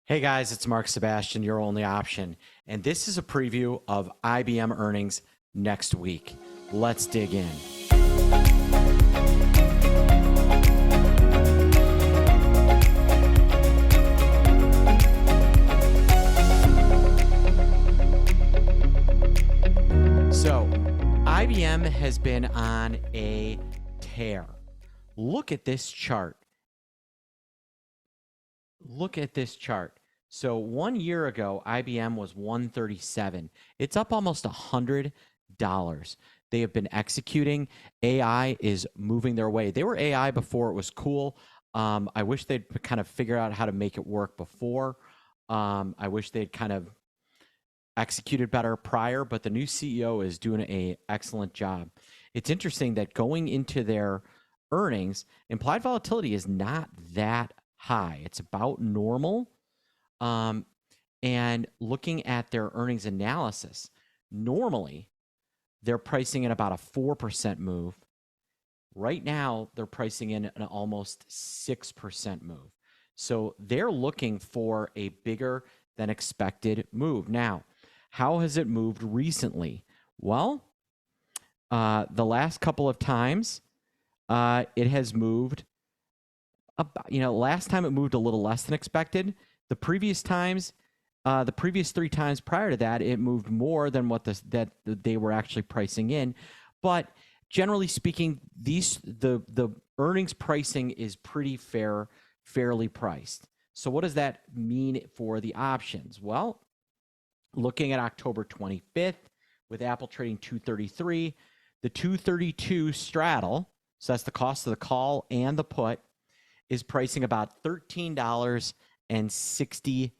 Hey guys, it's Mark Sebastian, your only option. And this is a preview of IBM earnings next week. Let's dig in. So, IBM has been on a tear. Look at this chart. Look at this chart. So 1 year ago, IBM was 137. It's up almost $100. They have been executing. AI is moving their way. They were AI before it was cool. I wish they'd kind of figure out how to make it work before. I wish they'd kind of executed better prior, but the new CEO is doing an excellent job. It's interesting that going into their earnings, implied volatility is not that high. It's about normal. And looking at their earnings analysis, normally they're pricing in about a 4% move. Right now, they're pricing in an almost 6% move. So they're looking for a bigger than expected move. Now, how has it moved recently? Well, the last couple of times, it has moved about, last time it moved a little less than expected. The previous times, the previous 3 times prior to that, it moved more than what that they were actually pricing in. But generally speaking, the earnings pricing is pretty fairly priced. So what does that mean for the options? Well, looking at October 25th with Apple trading 233, the 232 straddle, so that's the cost of the call and the put, is pricing about $13.60.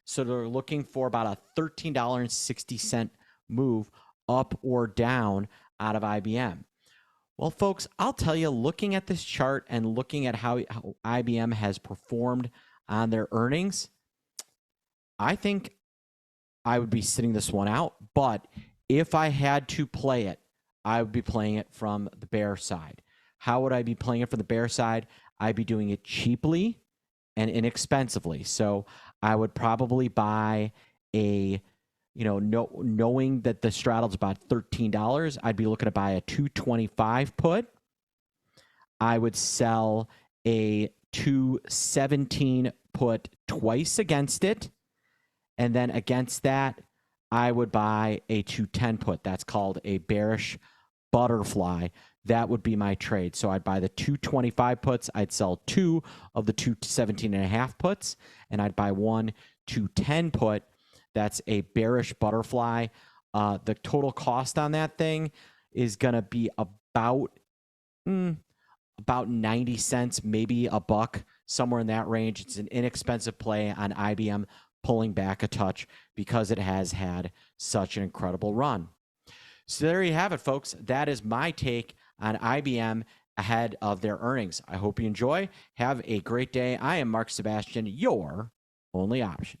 So they're looking for about a $13.60 move up or down out of IBM. Well, folks, I'll tell you, looking at this chart and looking at how IBM has performed on their earnings, I think I would be sitting this one out. But if I had to play it, I would be playing it from the bear side. How would I be playing it from the bear side? I'd be doing it cheaply and inexpensively. So I would probably buy knowing that the straddle's about $13, I'd be looking to buy a 225 put. I would sell a 217 put twice against it. And then against that, I would buy a 210 put. That's called a bearish butterfly. That would be my trade. So I'd buy the 225 puts. I'd sell 2 of the 217.5 puts, and I'd buy 1 210 put. That's a bearish butterfly. The total cost on that thing is going to be about 90 cents, maybe a buck, somewhere in that range. It's an inexpensive play on IBM pulling back a touch because it has had such an incredible run. So there you have it, folks. That is my take on IBM ahead of their earnings. I hope you enjoy. Have a great day. I am Mark Sebastian, your only option.